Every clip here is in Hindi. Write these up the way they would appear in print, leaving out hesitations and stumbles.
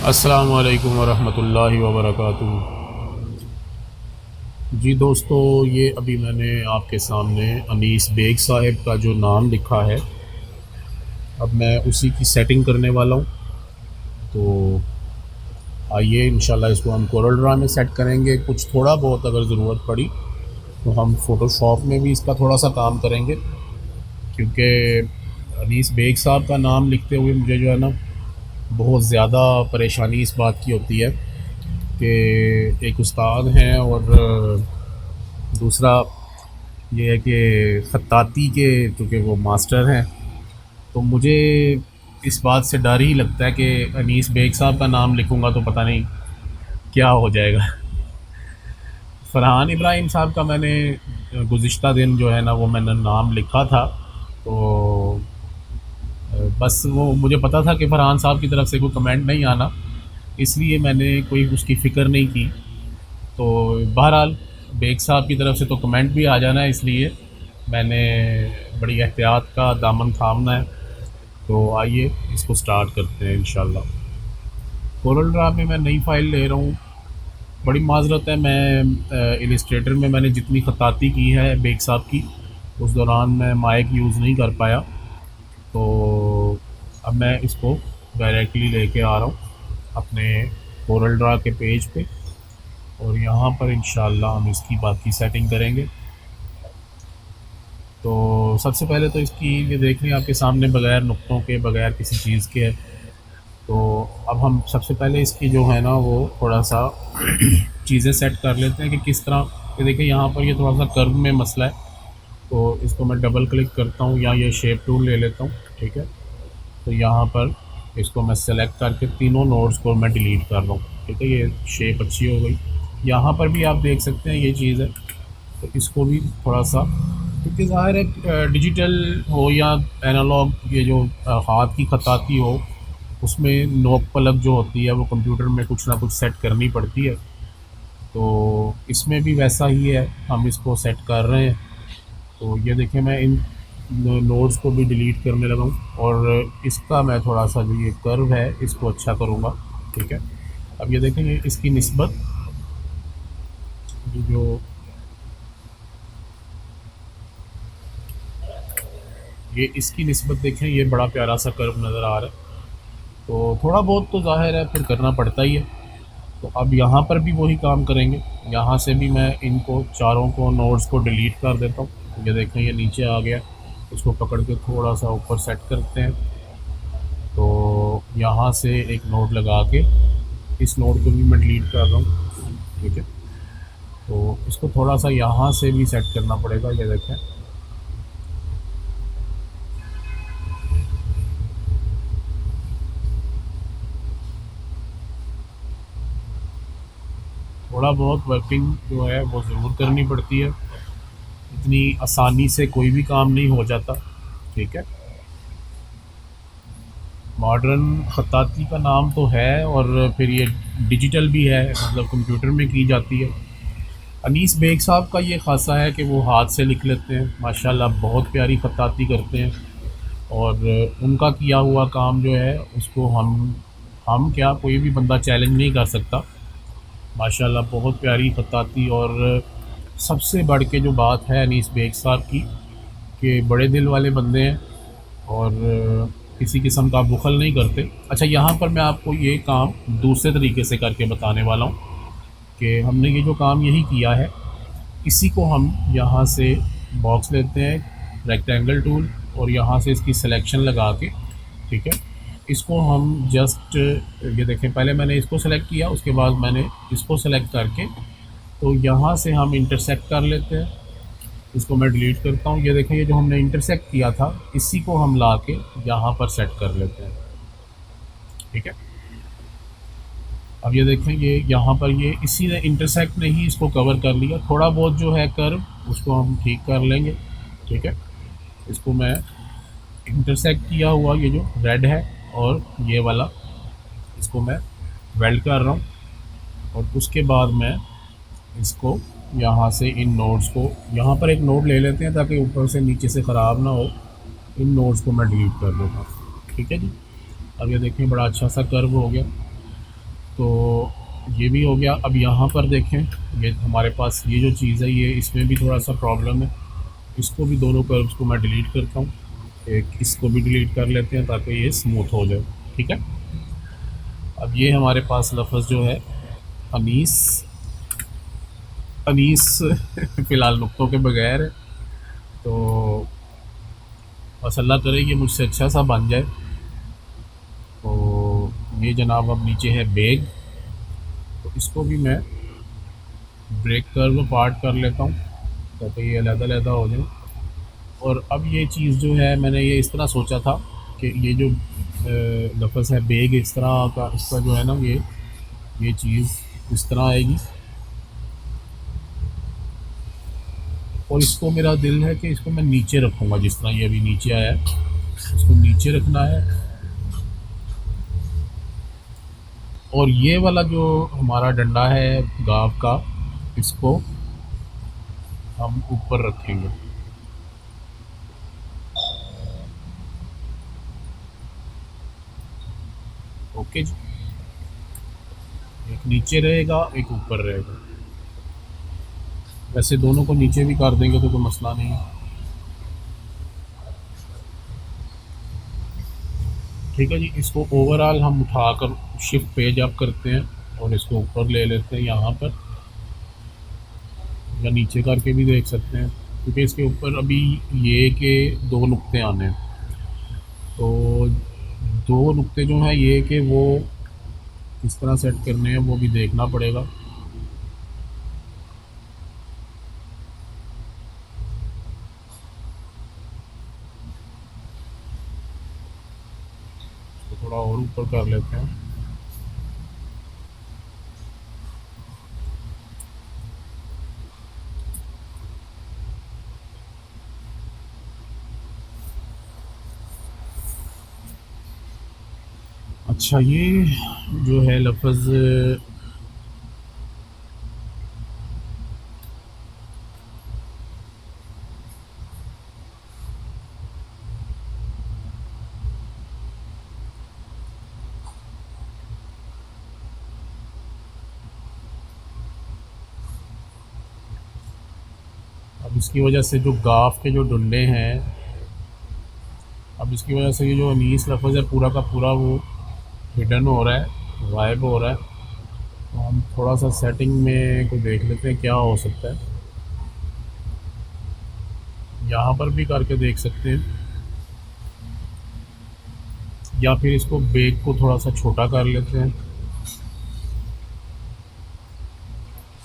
अस्सलामु अलैकुम वरहमतुल्लाहि वबरकातुहू। जी दोस्तों, ये अभी मैंने आपके सामने अनीस बेग साहब का जो नाम लिखा है, अब मैं उसी की सेटिंग करने वाला हूँ। तो आइए इंशाल्लाह इसको हम कोरल ड्रा में सेट करेंगे। कुछ थोड़ा बहुत अगर ज़रूरत पड़ी तो हम फ़ोटोशॉप में भी इसका थोड़ा सा काम करेंगे, क्योंकि अनीस बेग साहब का नाम लिखते हुए मुझे जो है ना बहुत ज़्यादा परेशानी इस बात की होती है कि एक उस्ताद हैं और दूसरा ये है कि ख़त्ताती के चूँकि वो मास्टर हैं, तो मुझे इस बात से डर ही लगता है कि अनीस बेग साहब का नाम लिखूँगा तो पता नहीं क्या हो जाएगा। फ़रहान इब्राहिम साहब का मैंने गुज़िश्ता दिन जो है ना वो मैंने नाम लिखा था, तो बस वो मुझे पता था कि फ़रहान साहब की तरफ से कोई कमेंट नहीं आना, इसलिए मैंने कोई उसकी फ़िक्र नहीं की। तो बहरहाल बेग साहब की तरफ से तो कमेंट भी आ जाना है, इसलिए मैंने बड़ी एहतियात का दामन थामना है। तो आइए इसको स्टार्ट करते हैं इंशाल्लाह। कोरल ड्रा में मैं नई फ़ाइल ले रहा हूँ। बड़ी माज़रत है, मैं इलस्ट्रेटर में मैंने जितनी ख़ताती की है बेग साहब की, उस दौरान मैं माइक यूज़ नहीं कर पाया। तो अब मैं इसको डायरेक्टली लेके आ रहा हूँ अपने कोरल ड्रा के पेज पे, और यहाँ पर इंशाल्लाह हम इसकी बाकी सेटिंग करेंगे। तो सबसे पहले तो इसकी ये देख लें आपके सामने बग़ैर नुक्तों के, बग़ैर किसी चीज़ के है। तो अब हम सबसे पहले इसकी जो है ना वो थोड़ा सा चीज़ें सेट कर लेते हैं कि किस तरह। ये देखिए यहाँ पर ये थोड़ा सा कर्व में मसला है, तो इसको मैं डबल क्लिक करता हूँ या ये शेप टूल ले लेता हूँ, ठीक है। तो यहाँ पर इसको मैं सेलेक्ट करके तीनों नोड्स को मैं डिलीट कर रहा हूँ, ठीक है। ये शेप अच्छी हो गई। यहाँ पर भी आप देख सकते हैं ये चीज़ है, तो इसको भी थोड़ा सा, क्योंकि ज़ाहिर है डिजिटल हो या एनालॉग, ये जो हाथ की खताती हो, उसमें नोक पलक जो होती है वो कंप्यूटर में कुछ ना कुछ सेट करनी पड़ती है। तो इसमें भी वैसा ही है, हम इसको सेट कर रहे हैं। तो ये देखिए मैं इन नोड्स को भी डिलीट करने लगा हूँ, और इसका मैं थोड़ा सा जो ये कर्व है इसको अच्छा करूँगा, ठीक है। अब ये देखेंगे इसकी निस्बत जो ये इसकी निस्बत देखें, ये बड़ा प्यारा सा कर्व नज़र आ रहा है। तो थोड़ा बहुत तो ज़ाहिर है फिर करना पड़ता ही है। तो अब यहाँ पर भी वही काम करेंगे। यहाँ से भी मैं इनको चारों को नोड्स को डिलीट कर देता हूँ। ये देखें ये नीचे आ गया, इसको पकड़ के थोड़ा सा ऊपर सेट करते हैं। तो यहाँ से एक नोड लगा के इस नोड को भी मैं डिलीट कर रहा हूँ, ठीक है। तो इसको थोड़ा सा यहाँ से भी सेट करना पड़ेगा। ये देखें थोड़ा बहुत वर्किंग जो है वो ज़रूर करनी पड़ती है, इतनी आसानी से कोई भी काम नहीं हो जाता, ठीक है। मॉडर्न ख़त्ताती का नाम तो है, और फिर ये डिजिटल भी है, मतलब कंप्यूटर में की जाती है। अनीस बेग साहब का ये ख़ासा है कि वो हाथ से लिख लेते हैं, माशाल्लाह बहुत प्यारी ख़त्ताती करते हैं। और उनका किया हुआ काम जो है उसको हम क्या कोई भी बंदा चैलेंज नहीं कर सकता। माशाल्लाह बहुत प्यारी ख़त्ताती। और सबसे बढ़ के जो बात है अनीस बेग साहब की, कि बड़े दिल वाले बंदे हैं और किसी किस्म का बुखल नहीं करते। अच्छा, यहाँ पर मैं आपको ये काम दूसरे तरीके से करके बताने वाला हूँ कि हमने ये जो काम यही किया है, इसी को हम यहाँ से बॉक्स लेते हैं, रेक्टेंगल टूल, और यहाँ से इसकी सिलेक्शन लगा के, ठीक है, इसको हम जस्ट ये देखें, पहले मैंने इसको सेलेक्ट किया, उसके बाद मैंने इसको सेलेक्ट करके, तो यहाँ से हम इंटरसेक्ट कर लेते हैं। इसको मैं डिलीट करता हूँ। ये देखें ये जो हमने इंटरसेक्ट किया था, इसी को हम ला के यहाँ पर सेट कर लेते हैं, ठीक है। अब ये देखें ये यहाँ पर ये इसी ने इंटरसेक्ट ने ही इसको कवर कर लिया। थोड़ा बहुत जो है कर्व उसको हम ठीक कर लेंगे, ठीक है। इसको मैं इंटरसेक्ट किया हुआ ये जो रेड है और ये वाला, इसको मैं वेल्ड कर रहा हूँ, और उसके बाद मैं इसको यहाँ से इन नोड्स को, यहाँ पर एक नोड ले लेते हैं ताकि ऊपर से नीचे से ख़राब ना हो। इन नोड्स को मैं डिलीट कर दूँगा, ठीक है जी। अब ये देखें बड़ा अच्छा सा कर्व हो गया। तो ये भी हो गया। अब यहाँ पर देखें, ये हमारे पास ये जो चीज़ है, ये इसमें भी थोड़ा सा प्रॉब्लम है। इसको भी, दोनों कर्व्स को मैं डिलीट करता हूँ। एक इसको भी डिलीट कर लेते हैं ताकि ये स्मूथ हो जाए। ठीक है। अब ये हमारे पास लफ्ज़ जो है अनीस, अनीस फ़िलहाल नुक्तों के बगैर है। तो बस अल्लाह करे कि मुझसे अच्छा सा बन जाए। तो ये जनाब अब नीचे है बेग, तो इसको भी मैं ब्रेक कर्व पार्ट कर लेता हूँ ताकि ये अलग-अलग हो जाए। और अब ये चीज़ जो है, मैंने ये इस तरह सोचा था कि ये जो लफ्ज़ है बेग, इस तरह का, इसका जो है ना, ये चीज़ इस तरह आएगी। और इसको, मेरा दिल है कि इसको मैं नीचे रखूँगा, जिस तरह ये अभी नीचे आया है, इसको नीचे रखना है। और ये वाला जो हमारा डंडा है गाँव का, इसको हम ऊपर रखेंगे। ओके जी। एक नीचे रहेगा, एक ऊपर रहेगा। वैसे दोनों को नीचे भी कर देंगे तो कोई मसला नहीं है। ठीक है जी। इसको ओवरऑल हम उठाकर शिफ्ट पेज अप करते हैं और इसको ऊपर ले लेते हैं यहाँ पर, या नीचे करके भी देख सकते हैं, क्योंकि इसके ऊपर अभी ये के दो नुक्ते आने हैं। तो दो नुक्ते जो हैं ये कि वो किस तरह सेट करने हैं वो भी देखना पड़ेगा। इसको थोड़ा और ऊपर कर लेते हैं। अच्छा, ये जो है लफ्ज़, अब इसकी वजह से जो गाफ के जो डंडे हैं, अब इसकी वजह से ये जो अनीस लफ्ज़ है पूरा का पूरा वो हिडन हो रहा है, गायब हो रहा है। तो हम थोड़ा सा सेटिंग में को देख लेते हैं क्या हो सकता है। यहाँ पर भी करके देख सकते हैं, या फिर इसको बेग को थोड़ा सा छोटा कर लेते हैं।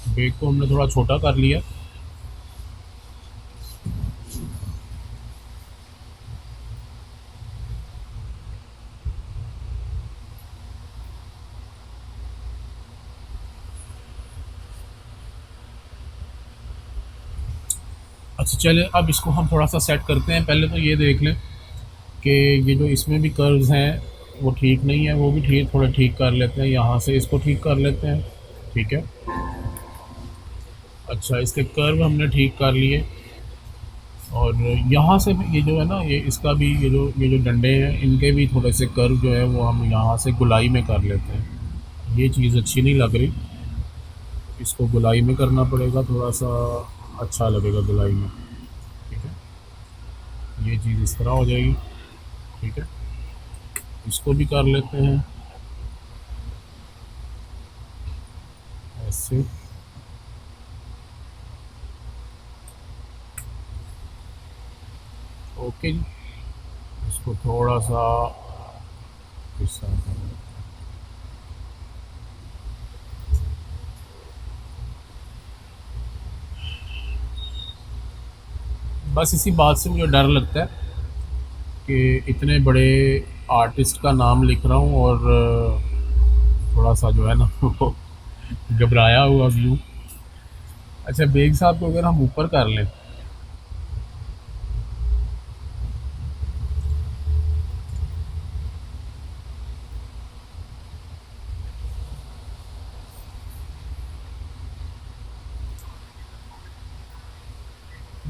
बेग को हमने थोड़ा छोटा कर लिया। अच्छा चले, अब इसको हम थोड़ा सा सेट करते हैं। पहले तो ये देख लें कि ये जो इसमें भी कर्व्स हैं वो ठीक नहीं है, वो भी ठीक, थोड़ा ठीक कर लेते हैं। यहाँ से इसको ठीक कर लेते हैं। ठीक है। अच्छा, इसके कर्व हमने ठीक कर लिए। और यहाँ से भी ये जो है ना, ये इसका भी, ये जो डंडे हैं इनके भी थोड़े से कर्व जो है वो हम यहाँ से गुलाई में कर लेते हैं। ये चीज़ अच्छी नहीं लग रही, इसको गुलाई में करना पड़ेगा, थोड़ा सा अच्छा लगेगा गुलाई में। ठीक है। ये चीज़ इस तरह हो जाएगी। ठीक है। इसको भी कर लेते हैं ऐसे। ओके जी। इसको थोड़ा सा इस तरह करें। बस इसी बात से मुझे डर लगता है कि इतने बड़े आर्टिस्ट का नाम लिख रहा हूँ और थोड़ा सा जो है ना वो घबराया हुआ भी हूँ। अच्छा, बेग साहब को अगर हम ऊपर कर लें,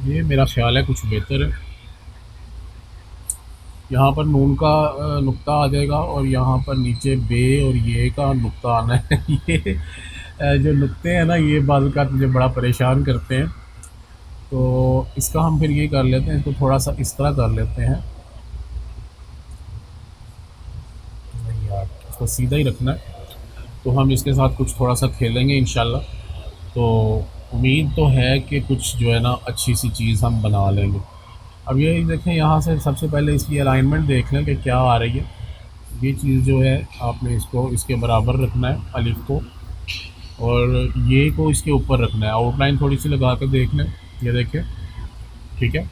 ये मेरा ख्याल है कुछ बेहतर है। यहाँ पर नून का नुक्ता आ जाएगा और यहाँ पर नीचे बे और ये का नुक्ता आना है। ये जो नुक्ते हैं ना, ये बाज़ का मुझे बड़ा परेशान करते हैं। तो इसका हम फिर ये कर लेते हैं, इसको थोड़ा सा इस तरह कर लेते हैं। नहीं यार, इसको सीधा ही रखना है। तो हम इसके साथ कुछ थोड़ा सा खेलेंगे इंशाल्लाह। तो उम्मीद तो है कि कुछ जो है ना अच्छी सी चीज़ हम बना लेंगे। अब ये देखें, यहाँ से सबसे पहले इसकी अलाइनमेंट देख लें कि क्या आ रही है। ये चीज़ जो है आपने इसको इसके बराबर रखना है, अलिफ को, और ये को इसके ऊपर रखना है। आउटलाइन थोड़ी सी लगा कर देख लें, ये देखें, ठीक है।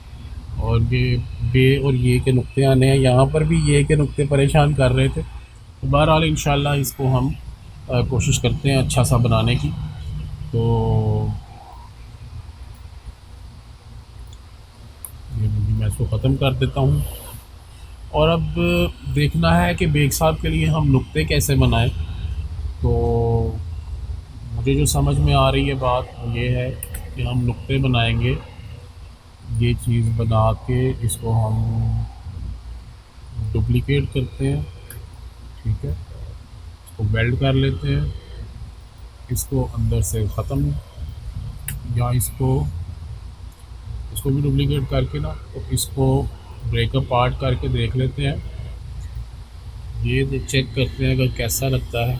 और ये बे और ये के नुक्ते आने हैं, यहाँ पर भी ये के नुक्ते परेशान कर रहे थे। तो बहरहाल इंशाल्लाह इसको हम कोशिश करते हैं अच्छा सा बनाने की। तो ये मैं इसको ख़त्म कर देता हूँ। और अब देखना है कि बेग साहब के लिए हम नुक्ते कैसे बनाएं। तो मुझे जो समझ में आ रही है बात ये है कि हम नुक्ते बनाएंगे। ये चीज़ बना के इसको हम डुप्लिकेट करते हैं, ठीक है। इसको वेल्ड कर लेते हैं, इसको अंदर से ख़त्म, या इसको इसको भी डुप्लिकेट करके ना, तो इसको ब्रेकअप पार्ट करके देख लेते हैं। ये चेक करते हैं अगर कैसा लगता है।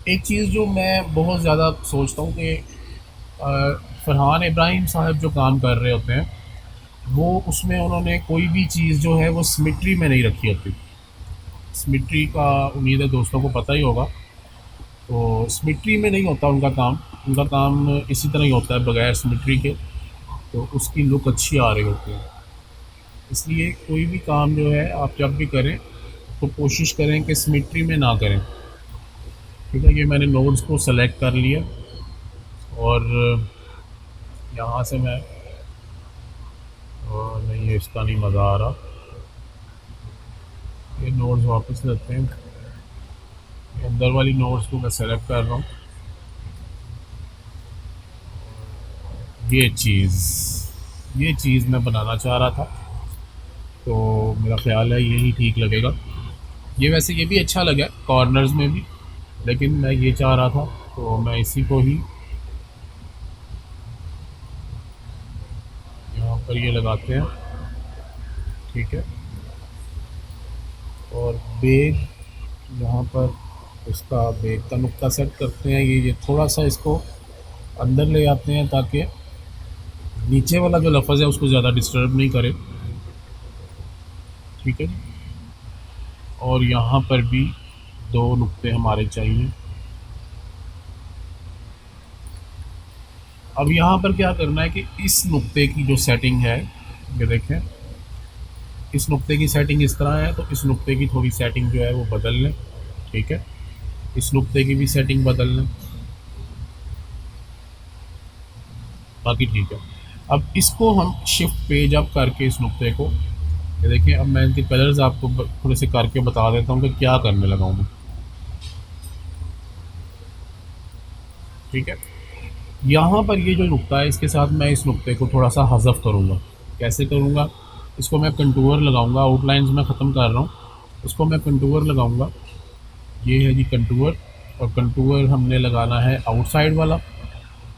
एक चीज़ जो मैं बहुत ज़्यादा सोचता हूँ कि फरहान इब्राहिम साहब जो काम कर रहे होते हैं, वो उसमें उन्होंने कोई भी चीज़ जो है वो सिमेट्री में नहीं रखी होती। सिमेट्री का उम्मीद है दोस्तों को पता ही होगा। तो सिमेट्री में नहीं होता उनका काम। उनका काम इसी तरह ही होता है बगैर सिमेट्री के, तो उसकी लुक अच्छी आ रही होती है। इसलिए कोई भी काम जो है आप जब भी करें तो कोशिश करें कि सिमेट्री में ना करें, ठीक है। ये मैंने नोड्स को सेलेक्ट कर लिया और यहाँ से मैं, और नहीं, ये इसका नहीं मज़ा आ रहा। ये नोड्स वापस लेते हैं, ये अंदर वाली नोड्स को मैं सेलेक्ट कर रहा हूँ। ये चीज़ मैं बनाना चाह रहा था, तो मेरा ख़्याल है यही ठीक लगेगा। ये वैसे ये भी अच्छा लगा कॉर्नर्स में भी, लेकिन मैं ये चाह रहा था, तो मैं इसी को ही यहाँ पर ये लगाते हैं, ठीक है। और बेग यहाँ पर उसका बेग का नुक्ता सेट करते हैं। ये थोड़ा सा इसको अंदर ले आते हैं ताकि नीचे वाला जो लफ्ज़ है उसको ज़्यादा डिस्टर्ब नहीं करे, ठीक है। और यहाँ पर भी दो नुक्ते हमारे चाहिए। अब यहाँ पर क्या करना है कि इस नुक्ते की जो सेटिंग है, ये देखें, इस नुक्ते की सेटिंग इस तरह है, तो इस नुक्ते की थोड़ी सेटिंग जो है वो बदल लें, ठीक है। इस नुक्ते की भी सेटिंग बदल लें, बाकी ठीक है। अब इसको हम शिफ्ट पेज अप करके इस नुक्ते को, ये देखिए, अब मैं इनके कलर्स आपको थोड़े से करके बता देता हूँ कि क्या करने लगा हूँ मैं, ठीक है। यहाँ पर ये जो नुक्ता है, इसके साथ मैं इस नुक्ते को थोड़ा सा हज़फ करूँगा। कैसे करूँगा? इसको मैं कंटूर लगाऊँगा, आउटलाइंस में ख़त्म कर रहा हूँ, उसको मैं कंटूर लगाऊँगा। ये है जी कंटूर, और कंटूर हमने लगाना है आउटसाइड वाला,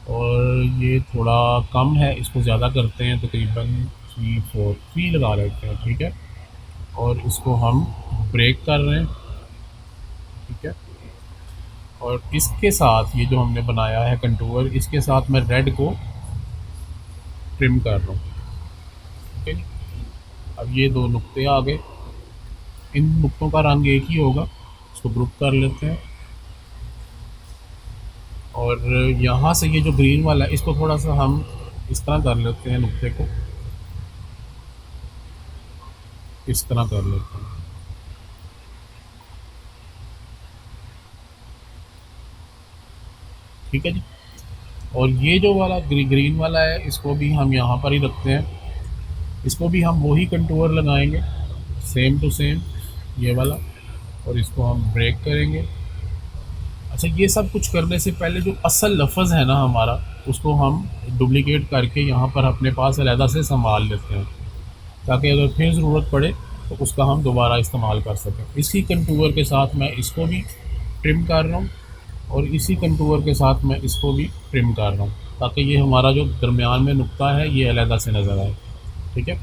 और ये थोड़ा कम है, इसको ज़्यादा करते हैं, तकरीबन 3 लगा लेते हैं, ठीक है। और इसको हम ब्रेक कर रहे हैं, ठीक है। और इसके साथ ये जो हमने बनाया है कंटूर, इसके साथ मैं रेड को ट्रिम कर रहा हूँ, ठीक है जी। अब ये दो नुक्ते आ गए, इन नुक्तों का रंग एक ही होगा, इसको ग्रुप कर लेते हैं। और यहाँ से ये जो ग्रीन वाला है, इसको थोड़ा सा हम इस तरह कर लेते हैं, नुक्ते को इस तरह कर लेते हैं, ठीक है जी। और ये जो वाला ग्रीन वाला है, इसको भी हम यहाँ पर ही रखते हैं, इसको भी हम वही कंटूर लगाएंगे, सेम टू सेम ये वाला, और इसको हम ब्रेक करेंगे। अच्छा, ये सब कुछ करने से पहले जो असल लफ्ज़ है ना हमारा, उसको हम डुप्लिकेट करके यहाँ पर अपने पास अलहदा से संभाल लेते हैं, ताकि अगर फिर ज़रूरत पड़े तो उसका हम दोबारा इस्तेमाल कर सकें। इसी कंटूर के साथ मैं इसको भी ट्रिम कर रहा हूँ और इसी कंटूर के साथ मैं इसको भी ट्रिम कर रहा हूँ, ताकि ये हमारा जो दरमियान में नुक्ता है ये अलहदा से नज़र आए। ठीक है,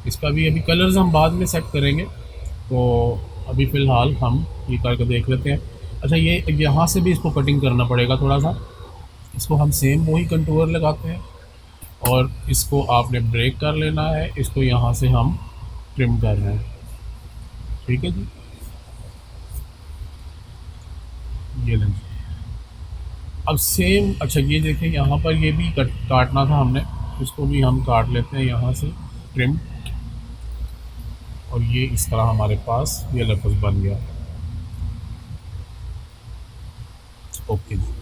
इसका भी अभी कलर्स हम बाद में सेट करेंगे, तो अभी फ़िलहाल हम ये करके देख लेते हैं। अच्छा, ये यहाँ से भी इसको कटिंग करना पड़ेगा थोड़ा सा, इसको हम सेम वही कंटूर लगाते हैं और इसको आपने ब्रेक कर लेना है, इसको यहाँ से हम ट्रिम कर रहे हैं। ठीक है जी, ये लें। अब सेम, अच्छा ये देखें यहाँ पर ये भी काटना था हमने, इसको भी हम काट लेते हैं यहाँ से ट्रिम, और ये इस तरह हमारे पास ये लफ्ज़ बन गया। ओके जी।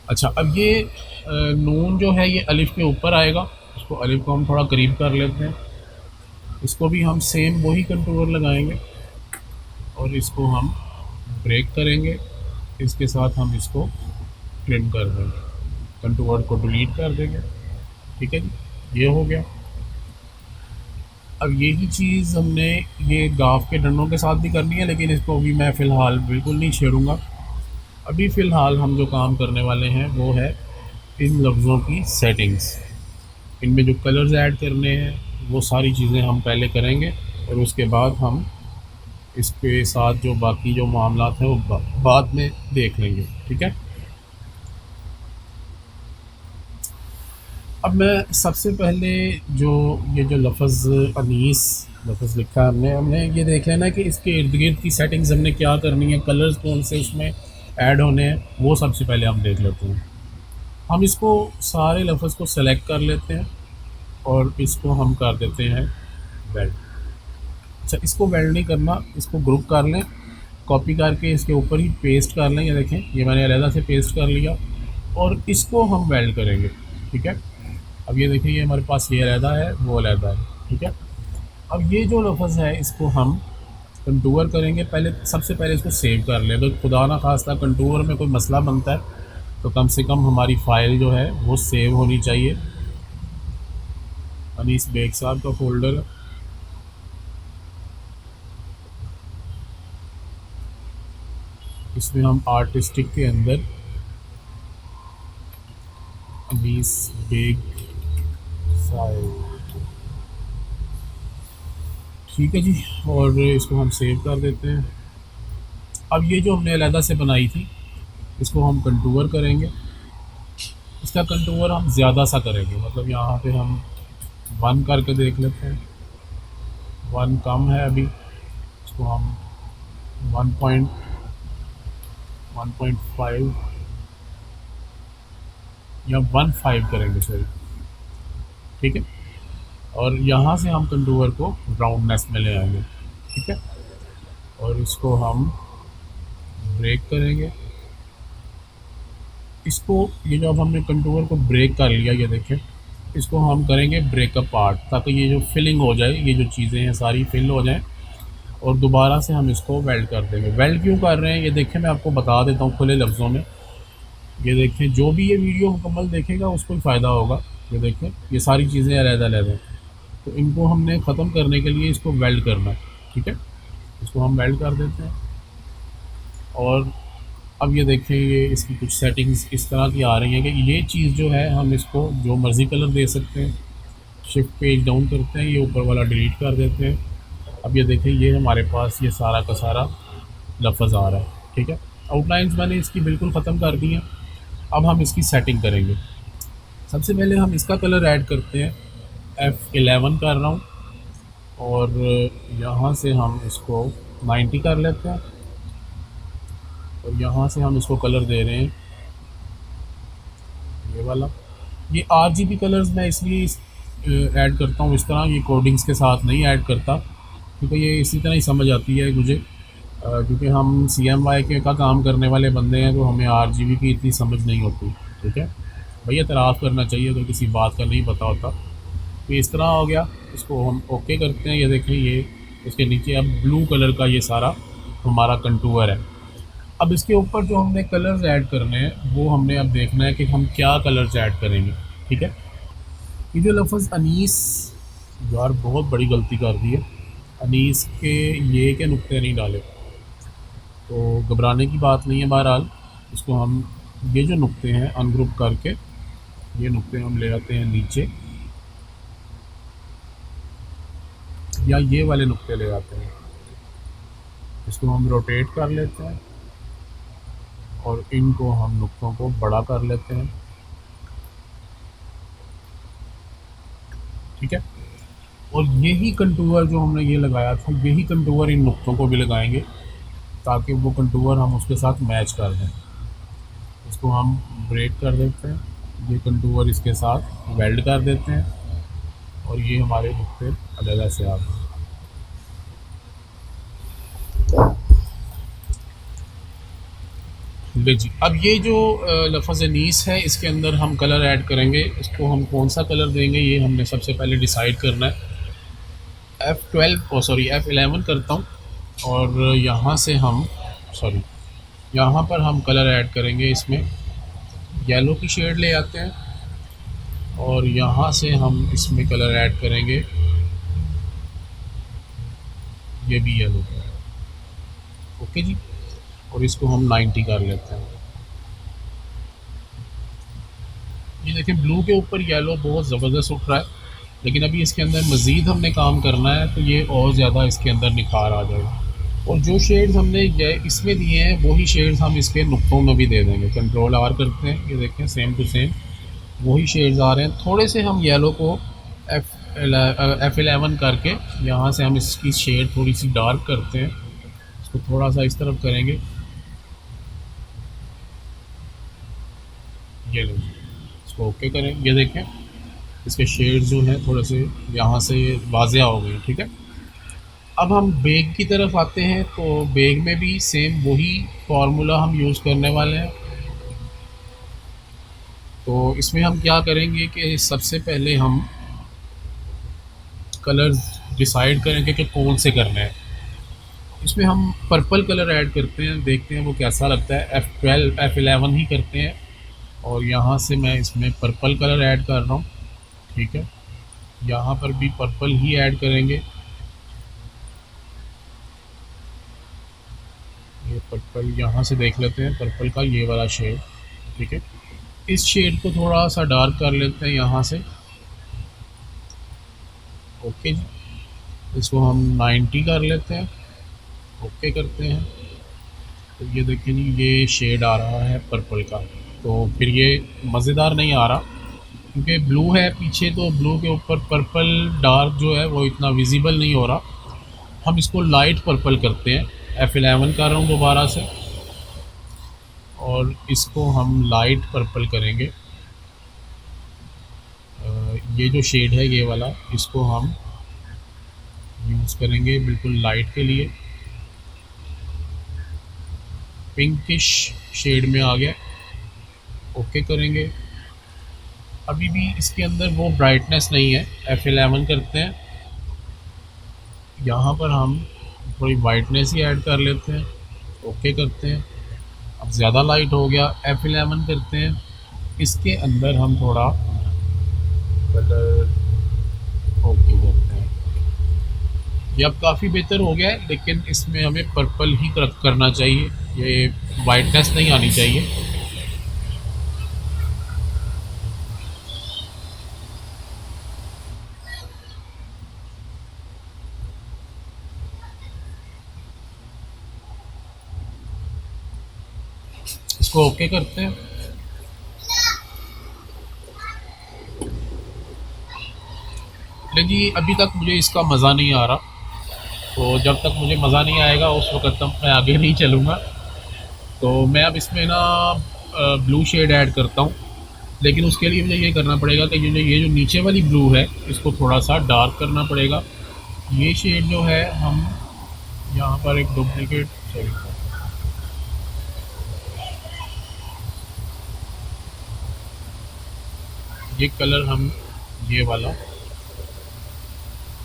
अच्छा, अब ये नून जो है ये अलिफ के ऊपर आएगा, इसको अलिफ को हम थोड़ा करीब कर लेते हैं, इसको भी हम सेम वही कंटूर लगाएंगे और इसको हम ब्रेक करेंगे, इसके साथ हम इसको ट्रिम कर देंगे, कंटूर को डिलीट कर देंगे। ठीक है जी, ये हो गया। अब यही चीज़ हमने ये गाफ के डंडों के साथ भी करनी है, लेकिन इसको अभी मैं फ़िलहाल बिल्कुल नहीं छेड़ूंगा। अभी फ़िलहाल हम जो काम करने वाले हैं वो है इन लफ्ज़ों की सेटिंग्स, इनमें जो कलर्स ऐड करने हैं वो सारी चीज़ें हम पहले करेंगे और उसके बाद हम इसके साथ जो बाकी जो मामलात हैं वो बाद में देख लेंगे। ठीक है, अब मैं सबसे पहले जो ये जो लफ्ज़ अनीस लफ्ज़ लिखा है हमने ये देख लेना है कि इसके इर्द गिर्द की सेटिंग्स हमने क्या करनी है, कलर्स कौन से इसमें ऐड होने हैं, वो सबसे पहले हम देख लेते हैं। हम इसको सारे लफ्ज़ को सेलेक्ट कर लेते हैं और इसको हम कर देते हैं वेल्ड। अच्छा, इसको वेल्ड नहीं करना, इसको ग्रुप कर लें, कॉपी करके इसके ऊपर ही पेस्ट कर लें। ये देखें, ये मैंने अलहदा से पेस्ट कर लिया और इसको हम वेल्ड करेंगे। ठीक है, अब ये देखिए, ये हमारे पास ये अलहदा है, वो अलहदा है। ठीक है, अब ये जो लफ्ज़ है इसको हम कंटूर करेंगे, पहले सबसे पहले इसको सेव कर लें। तो खुदा ना खास्ता कंटूर में कोई मसला बनता है तो कम से कम हमारी फ़ाइल जो है वो सेव होनी चाहिए। अनीस बेग साहब का फ़ोल्डर है, इसमें हम आर्टिस्टिक के अंदर अनीस बेग साहब, ठीक है जी, और इसको हम सेव कर देते हैं। अब ये जो हमने अलहदा से बनाई थी इसको हम कंटूर करेंगे, इसका कंटूर हम ज़्यादा सा करेंगे, मतलब यहाँ पे हम 1 करके देख लेते हैं, 1 कम है अभी, इसको हम 1.5 या 1.5 करेंगे, सॉरी। ठीक है, और यहाँ से हम कंटूर को राउंडनेस में ले आएंगे। ठीक है, और इसको हम ब्रेक करेंगे, इसको ये जो अब हमने कंटूर को ब्रेक कर लिया, ये देखें, इसको हम करेंगे ब्रेकअप पार्ट, ताकि ये जो फिलिंग हो जाए, ये जो चीज़ें हैं सारी फिल हो जाएं और दोबारा से हम इसको वेल्ड कर देंगे। वेल्ड क्यों कर रहे हैं ये देखें, मैं आपको बता देता हूँ खुले लफ्ज़ों में। ये देखें, जो भी ये वीडियो मुकम्मल देखेगा उसको ही फ़ायदा होगा। ये देखें, ये सारी चीज़ें अलग-अलग हैं, तो इनको हमने ख़त्म करने के लिए इसको वेल्ड करना है। ठीक है, इसको हम वेल्ड कर देते हैं और अब ये देखें, ये इसकी कुछ सेटिंग्स इस तरह की आ रही हैं कि ये चीज़ जो है हम इसको जो मर्ज़ी कलर दे सकते हैं। शिफ्ट पेज डाउन करते हैं, ये ऊपर वाला डिलीट कर देते हैं। अब ये देखें, ये हमारे पास ये सारा का सारा लफ्ज़ आ रहा है। ठीक है, आउटलाइंस मैंने इसकी बिल्कुल ख़त्म कर दी हैं। अब हम इसकी सेटिंग करेंगे। सबसे पहले हम इसका कलर ऐड करते हैं, F11 कर रहा हूँ और यहाँ से हम इसको 90 कर लेते हैं और यहाँ से हम इसको कलर दे रहे हैं ये वाला। ये RGB कलर्स मैं इसलिए ऐड करता हूँ इस तरह, ये कोडिंग्स के साथ नहीं ऐड करता, क्योंकि ये इसी तरह ही समझ आती है मुझे, क्योंकि हम CMYK के का काम करने वाले बंदे हैं, तो हमें RGB की इतनी समझ नहीं होती। ठीक है भैया, एतराफ़ करना चाहिए तो किसी बात का नहीं पता होता। तो इस तरह हो गया, इसको हम ओके करते हैं। ये देखें, ये इसके नीचे अब ब्लू कलर का ये सारा हमारा कंटूर है। अब इसके ऊपर जो हमने कलर्स ऐड करने हैं वो हमने अब देखना है कि हम क्या कलर्स ऐड करेंगे। ठीक है, ये जो लफ्ज़ अनीस, यार बहुत बड़ी गलती कर दी है। अनीस के ये के नुक्ते नहीं डाले, तो घबराने की बात नहीं है। बहरहाल इसको हम, ये जो नुक्ते हैं अनग्रुप करके, ये नुक्ते हम ले आते हैं नीचे, या ये वाले नुक्ते ले आते हैं, इसको हम रोटेट कर लेते हैं और इनको हम नुक्तों को बड़ा कर लेते हैं। ठीक है, और यही कंटूर जो हमने ये लगाया था, यही कंटूर इन नुक्तों को भी लगाएंगे ताकि वो कंटूर हम उसके साथ मैच कर दें। इसको हम ब्रेक कर देते हैं, ये कंटूर इसके साथ वेल्ड कर देते हैं और ये हमारे नुक्ते अलग से आ गए। जी, अब ये जो लफ्ज़ नीस है, इसके अंदर हम कलर ऐड करेंगे। इसको हम कौन सा कलर देंगे ये हमने सबसे पहले डिसाइड करना है। F12 सॉरी F11 करता हूँ, और यहाँ से हम, सॉरी, यहाँ पर हम कलर ऐड करेंगे। इसमें येलो की शेड ले आते हैं और यहाँ से हम इसमें कलर ऐड करेंगे, ये भी येलो का है। ओके जी, और इसको हम 90 कर लेते हैं। ये देखिए ब्लू के ऊपर येलो बहुत ज़बरदस्त उठ रहा है, लेकिन अभी इसके अंदर मज़ीद हमने काम करना है, तो ये और ज़्यादा इसके अंदर निखार आ जाएगा। और जो शेड्स हमने इसमें दिए हैं वही शेड्स हम इसके नुक्तों में भी दे देंगे। कंट्रोल आर करते हैं, ये देखें सेम टू सेम वही शेड्स आ रहे हैं। थोड़े से हम येलो को F11 करके यहाँ से हम इसकी शेड थोड़ी सी डार्क करते हैं। इसको थोड़ा सा इस तरफ करेंगे, ये लो, इसको ओके करें। ये देखें इसके शेड्स जो हैं थोड़े से यहाँ से वाज़िया हो गए। ठीक है, अब हम बेग की तरफ आते हैं, तो बेग में भी सेम वही फार्मूला हम यूज़ करने वाले हैं। तो इसमें हम क्या करेंगे कि सबसे पहले हम कलर डिसाइड करेंगे कि कौन से करने हैं। इसमें हम पर्पल कलर ऐड करते हैं, देखते हैं वो कैसा लगता है। F12 F11 ही करते हैं, और यहाँ से मैं इसमें पर्पल कलर ऐड कर रहा हूँ। ठीक है, यहाँ पर भी पर्पल ही ऐड करेंगे। ये पर्पल यहाँ से देख लेते हैं, पर्पल का ये वाला शेड। ठीक है, इस शेड को थोड़ा सा डार्क कर लेते हैं यहाँ से। ओके जी, इसको हम 90 कर लेते हैं, ओके करते हैं। तो ये देखिए जी, ये शेड आ रहा है पर्पल का। तो फिर ये मज़ेदार नहीं आ रहा क्योंकि ब्लू है पीछे, तो ब्लू के ऊपर पर्पल डार्क जो है वो इतना विजिबल नहीं हो रहा। हम इसको लाइट पर्पल करते हैं, F11 कर रहा हूँ दोबारा से, और इसको हम लाइट पर्पल करेंगे। ये जो शेड है ये वाला, इसको हम यूज़ करेंगे बिल्कुल लाइट के लिए। पिंकिश शेड में आ गया, ओके करेंगे। अभी भी इसके अंदर वो ब्राइटनेस नहीं है, F11 करते हैं, यहाँ पर हम थोड़ी वाइटनेस ही ऐड कर लेते हैं, ओके करते हैं। अब ज़्यादा लाइट हो गया, F11 करते हैं, इसके अंदर हम थोड़ा कलर ओके करते हैं। ये अब काफ़ी बेहतर हो गया है, लेकिन इसमें हमें पर्पल ही करना चाहिए, ये वाइटनेस नहीं आनी चाहिए। इसको ओके करते हैं। लेकिन जी अभी तक मुझे इसका मज़ा नहीं आ रहा, तो जब तक मुझे मज़ा नहीं आएगा उस वक्त तक मैं आगे नहीं चलूँगा। तो मैं अब इसमें ना ब्लू शेड ऐड करता हूँ, लेकिन उसके लिए मुझे ये करना पड़ेगा कि ये जो नीचे वाली ब्लू है इसको थोड़ा सा डार्क करना पड़ेगा। ये शेड जो है हम यहाँ पर एक डुप्लीकेट, सॉरी, ये कलर हम, ये वाला,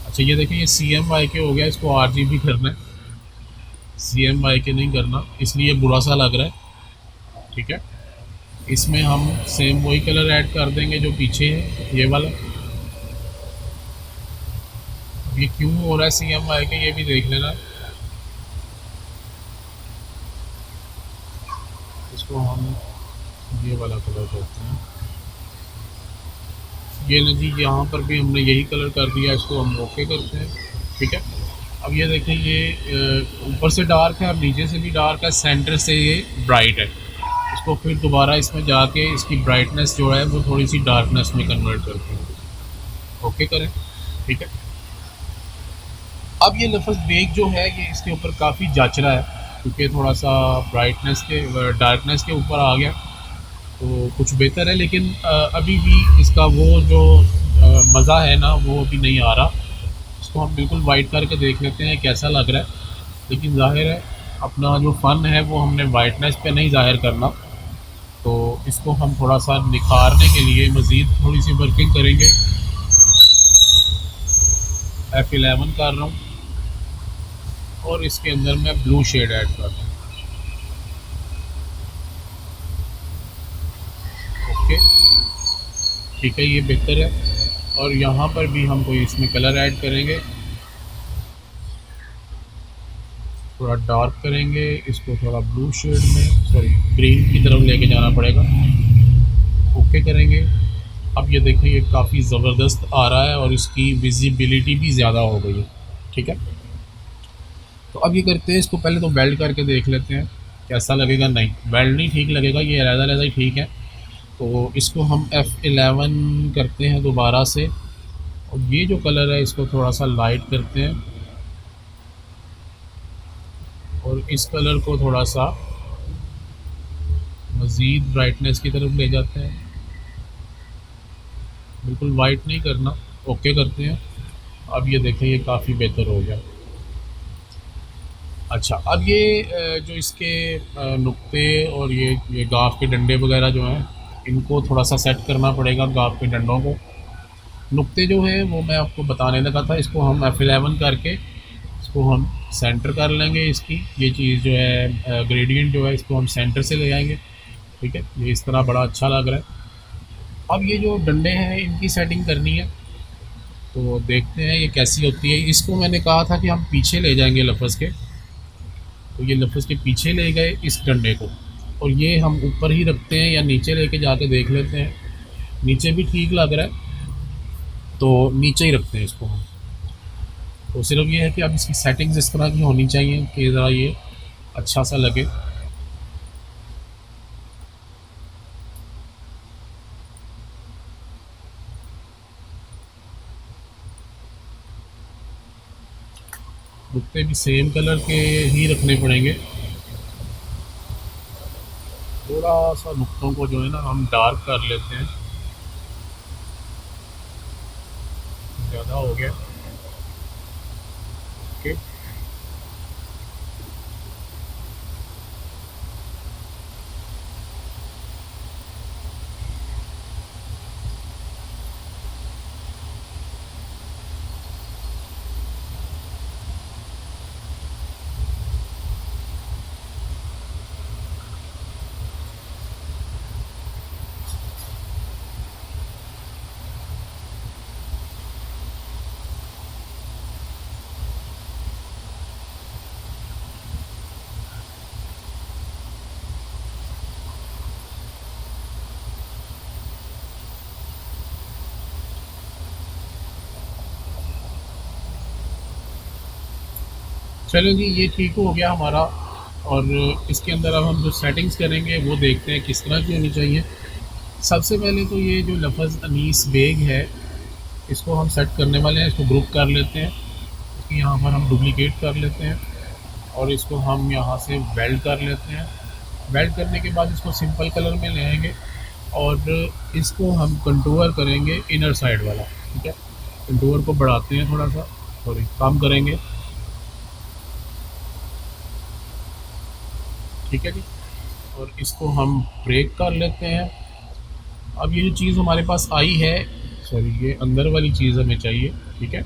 अच्छा ये देखिए ये CMYK हो गया, इसको RGB करना है। CMY के नहीं करना, इसलिए बुरा सा लग रहा है। ठीक है, इसमें हम सेम वही कलर ऐड कर देंगे जो पीछे है, ये वाला। ये क्यों हो रहा है CMY के, ये भी देख लेना। इसको हम ये वाला कलर करते हैं। ये ना जी, यहाँ पर भी हमने यही कलर कर दिया, इसको हम ओके करते हैं। ठीक है, अब ये देखें, ये ऊपर से डार्क है और नीचे से भी डार्क है, सेंटर से ये ब्राइट है। इसको फिर दोबारा इसमें जाके इसकी ब्राइटनेस जो है वो थोड़ी सी डार्कनेस में कन्वर्ट करते हैं। ओके करें। ठीक है, अब ये लफ्ज़ बेग जो है ये इसके ऊपर काफ़ी जच रहा है, क्योंकि थोड़ा सा ब्राइटनेस के डार्कनेस के ऊपर आ गया तो कुछ बेहतर है। लेकिन अभी भी इसका वो जो मज़ा है ना, वो अभी नहीं आ रहा। इसको हम बिल्कुल वाइट करके देख लेते हैं कैसा लग रहा है। लेकिन ज़ाहिर है अपना जो फ़न है वो हमने वाइटनेस पे नहीं ज़ाहिर करना, तो इसको हम थोड़ा सा निखारने के लिए मज़ीद थोड़ी सी वर्किंग करेंगे। F11 कर रहा हूँ और इसके अंदर मैं ब्लू शेड ऐड कर रहा हूँ। ओके, ठीक है, ये बेहतर है। और यहाँ पर भी हम कोई इसमें कलर ऐड करेंगे, थोड़ा डार्क करेंगे इसको, थोड़ा ब्लू शेड में, सॉरी ग्रीन की तरफ लेके जाना पड़ेगा। ओके करेंगे। अब ये देखें, ये काफ़ी ज़बरदस्त आ रहा है और इसकी विजिबिलिटी भी ज़्यादा हो गई है। ठीक है, तो अब ये करते हैं, इसको पहले तो वेल्ड करके देख लेते हैं कैसा लगेगा। नहीं, वेल्ड नहीं ठीक लगेगा, ये अलग ही ठीक है। तो इसको हम F11 करते हैं दोबारा से, और ये जो कलर है इसको थोड़ा सा लाइट करते हैं और इस कलर को थोड़ा सा मज़ीद ब्राइटनेस की तरफ ले जाते हैं। बिल्कुल वाइट नहीं करना, ओके करते हैं। अब ये देखें, ये काफ़ी बेहतर हो गया। अच्छा, अब ये जो इसके नुक्ते और ये गाफ के डंडे वगैरह जो हैं, इनको थोड़ा सा सेट करना पड़ेगा। गाफ के डंडों को, नुक्ते जो हैं वो मैं आपको बताने लगा था, इसको हम F11 करके इसको हम सेंटर कर लेंगे। इसकी ये चीज़ जो है ग्रेडियंट जो है इसको हम सेंटर से ले आएंगे। ठीक है, ये इस तरह बड़ा अच्छा लग रहा है। अब ये जो डंडे हैं इनकी सेटिंग करनी है, तो देखते हैं ये कैसी होती है। इसको मैंने कहा था कि हम पीछे ले जाएंगे लफ्ज़ के, तो ये लफ्ज़ के पीछे ले गए इस डंडे को, और ये हम ऊपर ही रखते हैं या नीचे लेके जाके देख लेते हैं। नीचे भी ठीक लग रहा है तो नीचे ही रखते हैं इसको हम। तो सिर्फ ये है कि अब इसकी सेटिंग्स इस तरह की होनी चाहिए कि ज़रा ये अच्छा सा लगे। नुक्ते भी सेम कलर के ही रखने पड़ेंगे। थोड़ा सा नुक्तों को जो है ना हम डार्क कर लेते हैं, ज़्यादा हो गया। ओके, चलो जी, ये ठीक हो गया हमारा। और इसके अंदर अब हम जो सेटिंग्स करेंगे वो देखते हैं किस तरह की होनी चाहिए। सबसे पहले तो ये जो लफ्ज़ अनीस बेग है इसको हम सेट करने वाले हैं। इसको ग्रुप कर लेते हैं, इसकी यहाँ पर हम डुप्लीकेट कर लेते हैं और इसको हम यहाँ से वेल्ड कर लेते हैं। वेल्ड करने के बाद इसको सिंपल कलर में ले आएंगे और इसको हम कंटूर करेंगे इनर साइड वाला। ठीक है, कंटूर को बढ़ाते हैं थोड़ा सा, सॉरी कम करेंगे। ठीक है जी, और इसको हम ब्रेक कर लेते हैं। अब ये जो चीज़ हमारे पास आई है, सॉरी ये अंदर वाली चीज़ हमें चाहिए। ठीक है,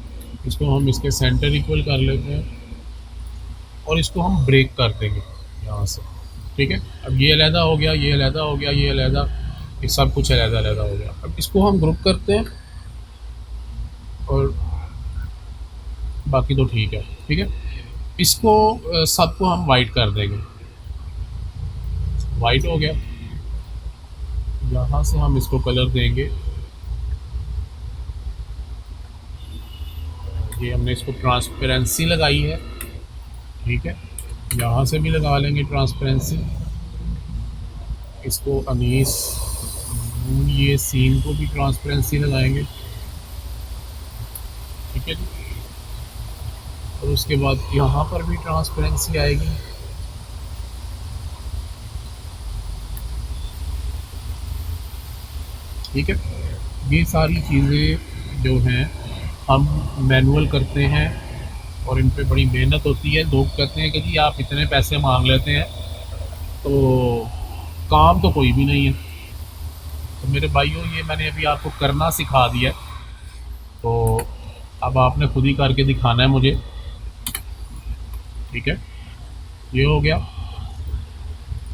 इसको हम इसके सेंटर इक्वल कर लेते हैं और इसको हम ब्रेक कर देंगे यहाँ से। ठीक है, अब ये अलहदा हो गया, ये अलहदा हो गया, ये अलहदा, ये सब कुछ अलहदा अलहदा हो गया। अब इसको हम ग्रुप करते हैं और बाकी तो ठीक है। ठीक है, इसको सबको हम वाइट कर देंगे। वाइट हो गया, यहाँ से हम इसको कलर देंगे। ये हमने इसको ट्रांसपेरेंसी लगाई है। ठीक है, यहाँ से भी लगा लेंगे ट्रांसपेरेंसी। इसको अनीस, ये सीन को भी ट्रांसपेरेंसी लगाएंगे। ठीक है जी, और उसके बाद यहाँ पर भी ट्रांसपेरेंसी आएगी। ठीक है, ये सारी चीज़ें जो हैं हम मैनुअल करते हैं और इन पे बड़ी मेहनत होती है। लोग कहते हैं कि जी आप इतने पैसे मांग लेते हैं तो काम तो कोई भी नहीं है। तो मेरे भाइयों, ये मैंने अभी आपको करना सिखा दिया, तो अब आपने खुद ही करके दिखाना है मुझे। ठीक है, ये हो गया।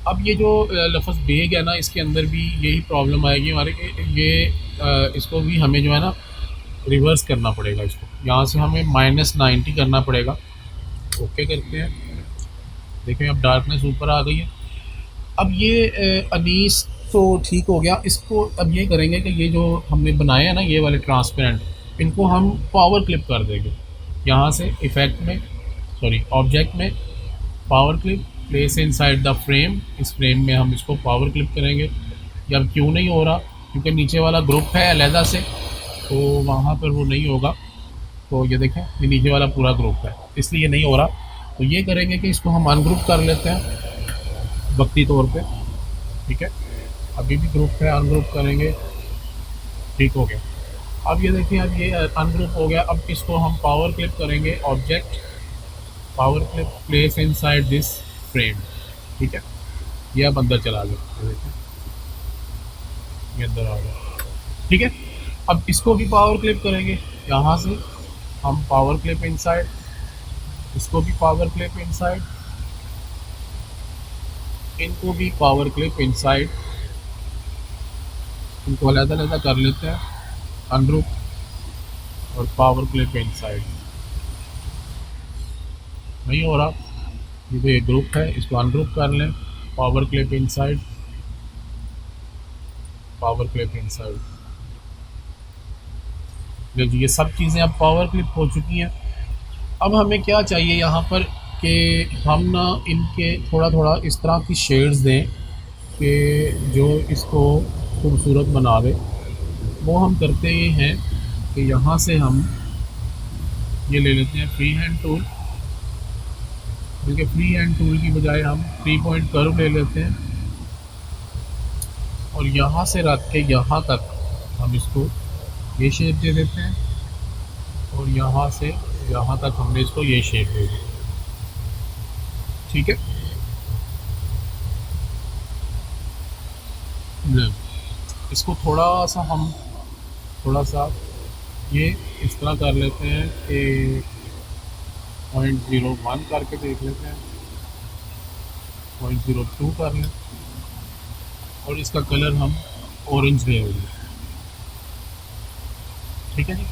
अब ये जो लफ्ज़ बेग है ना, इसके अंदर भी यही प्रॉब्लम आएगी हमारे कि ये इसको भी हमें जो है ना रिवर्स करना पड़ेगा। इसको यहाँ से हमें -90 करना पड़ेगा। ओके करते हैं, देखें अब डार्कनेस ऊपर आ गई है। अब ये अनीस तो ठीक हो गया। इसको अब ये करेंगे कि ये जो हमने बनाए हैं ना ये वाले ट्रांसपेरेंट, इनको हम पावर क्लिप कर देंगे। यहाँ से इफ़ेक्ट में, सॉरी ऑब्जेक्ट में, power clip, place inside the frame. इस फ्रेम में हम इसको पावर क्लिप करेंगे। जब क्यों नहीं हो रहा, क्योंकि नीचे वाला ग्रुप है अलहदा से, तो वहाँ पर वो नहीं होगा। तो ये देखें, ये नीचे वाला पूरा ग्रुप है, इसलिए नहीं हो रहा। तो ये करेंगे कि इसको हम अनग्रुप कर लेते हैं वक्ती तौर पे। ठीक है, अभी भी ग्रुप है, अनग्रुप करेंगे। ठीक हो गया। अब ये देखिए, अब ये अनग्रुप हो गया। अब इसको हम पावर क्लिप करेंगे, object, power clip, place inside this frame. ठीक है, ये अब अंदर चला गया, ये देखिए ये अंदर आ गया। ठीक है, अब इसको भी पावर क्लिप करेंगे। यहाँ से हम पावर क्लिप इनसाइड, इसको भी पावर क्लिप इनसाइड, इनको भी पावर क्लिप इनसाइड। इनको अलग अलग कर लेते हैं, अनग्रुप और पावर क्लिप इनसाइड। नहीं हो रहा, ये तो एक ग्रुप है, इसको अनग्रुप कर लें, power clip inside, power clip inside. ये सब चीज़ें अब पावर क्लिप हो चुकी हैं। अब हमें क्या चाहिए यहाँ पर कि हम ना इनके थोड़ा थोड़ा इस तरह की शेड्स दें कि जो इसको खूबसूरत बना दे। वो हम करते ये हैं कि यहाँ से हम ये ले लेते हैं फ्री हैंड टूल, बल्कि फ्री हैंड टूल की बजाय हम 3 पॉइंट कर्व ले लेते हैं और यहाँ से रख के यहाँ तक हम इसको ये शेप दे देते हैं और यहाँ से यहाँ तक हमने इसको ये शेप दे दी। ठीक है, इसको थोड़ा सा हम थोड़ा सा ये इस तरह कर लेते हैं कि 0.01 करके देख लेते हैं, 0.02 कर लें और इसका कलर हम ऑरेंज दे देंगे। ठीक है जी,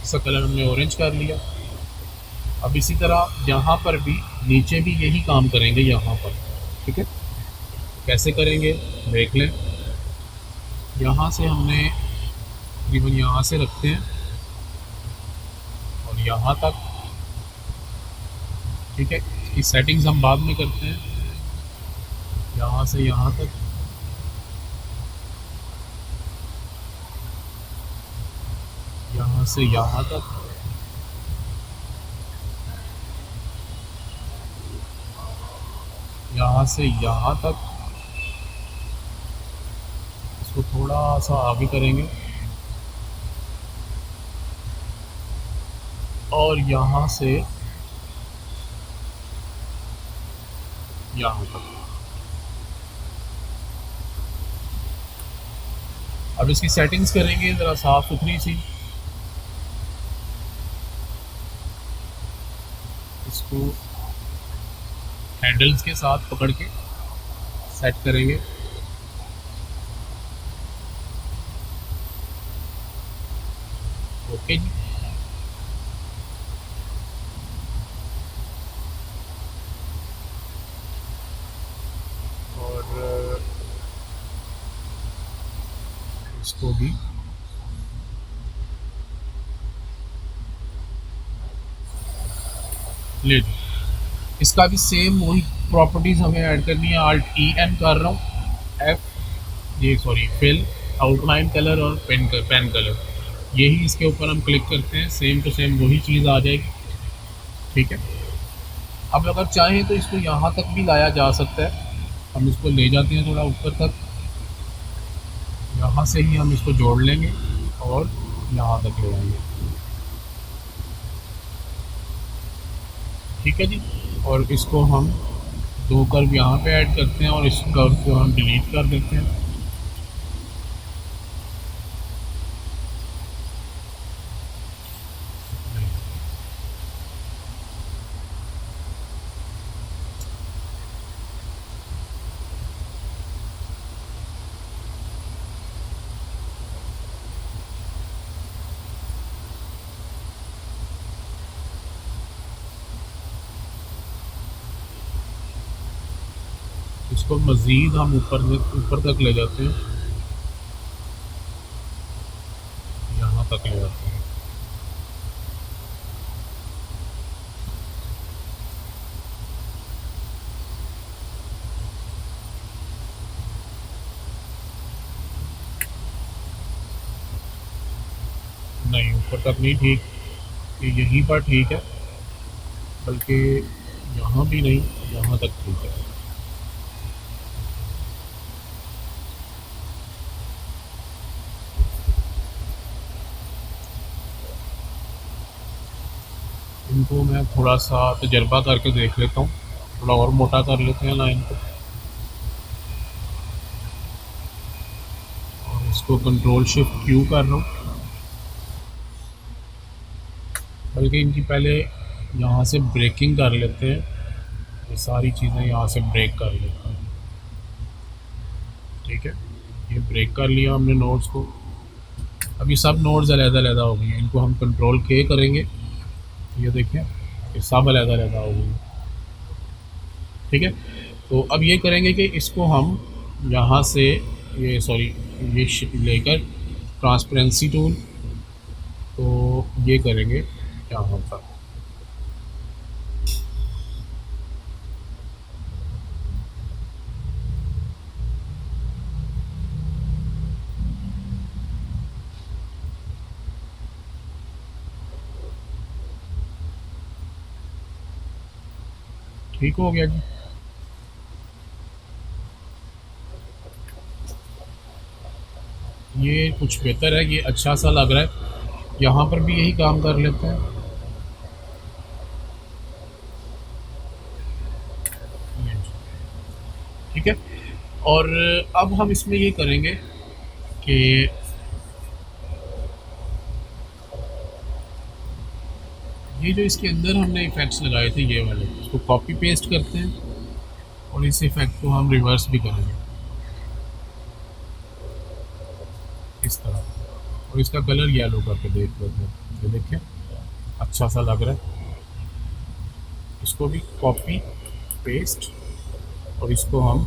इसका कलर हमने ऑरेंज कर लिया। अब इसी तरह यहाँ पर भी, नीचे भी यही काम करेंगे यहाँ पर। ठीक है, कैसे करेंगे देख लें। यहाँ से हमने तकरीबन यहाँ से रखते हैं और यहाँ तक। ठीक है, इसकी सेटिंग्स हम बाद में करते हैं। यहाँ से यहाँ तक, यहाँ से यहाँ तक, यहाँ से यहाँ तक। इसको थोड़ा सा आगे करेंगे और यहाँ से यहाँ तक। अब इसकी सेटिंग्स करेंगे ज़रा साफ़ सुथरी सी। इसको हैंडल्स के साथ पकड़ के सेट करेंगे। ओके जी। और इसको भी ले लो। इसका भी सेम वही प्रॉपर्टीज़ हमें ऐड करनी है। Alt EN कर रहा हूँ, F ये सॉरी फिल, आउटलाइन कलर और पेन कलर, यही इसके ऊपर हम क्लिक करते हैं, सेम टू सेम वही चीज़ आ जाएगी। ठीक है। अब अगर चाहें तो इसको यहाँ तक भी लाया जा सकता है। हम इसको ले जाते हैं थोड़ा ऊपर तक, यहाँ से ही हम इसको जोड़ लेंगे और यहाँ तक ले आएंगे। ठीक है जी। और इसको हम दो कर्व यहाँ पे ऐड करते हैं और इस कर्व को हम डिलीट कर देते हैं। इसको मज़ीद हम ऊपर तक ले जाते हैं, यहाँ तक ले जाते हैं। नहीं, ऊपर तक नहीं ठीक, ये यहीं पर ठीक है, बल्कि यहाँ भी नहीं, यहाँ तक ठीक है। इनको मैं थोड़ा सा तजर्बा करके देख लेता हूँ, थोड़ा और मोटा कर लेते हैं लाइन को, और इसको कंट्रोल शिफ्ट Q कर रहा हूँ। बल्कि इनकी पहले यहाँ से ब्रेकिंग कर लेते हैं, ये सारी चीज़ें यहाँ से ब्रेक कर लेते हैं। ठीक है, ये ब्रेक कर लिया हमने नोड्स को। अब ये सब नोड्स अलग-अलग हो गई हैं, इनको हम कंट्रोल K करेंगे, ये देखिए ये सब अलग-अलग हो गई। ठीक है, तो अब ये करेंगे कि इसको हम यहाँ से ये सॉरी ये लेकर ट्रांसपेरेंसी टूल, तो ये करेंगे यहाँ पर। ठीक हो गया जी। ये कुछ बेहतर है, ये अच्छा सा लग रहा है। यहाँ पर भी यही काम कर लेते हैं। ठीक है, और अब हम इसमें ये करेंगे कि ये जो इसके अंदर हमने इफ़ेक्ट्स लगाए थे ये वाले, इसको कॉपी पेस्ट करते हैं और इस इफ़ेक्ट को हम रिवर्स भी करेंगे इस तरह, और इसका कलर येलो करके देख लेते हैं। ये देखिए अच्छा सा लग रहा है। इसको भी कॉपी पेस्ट और इसको हम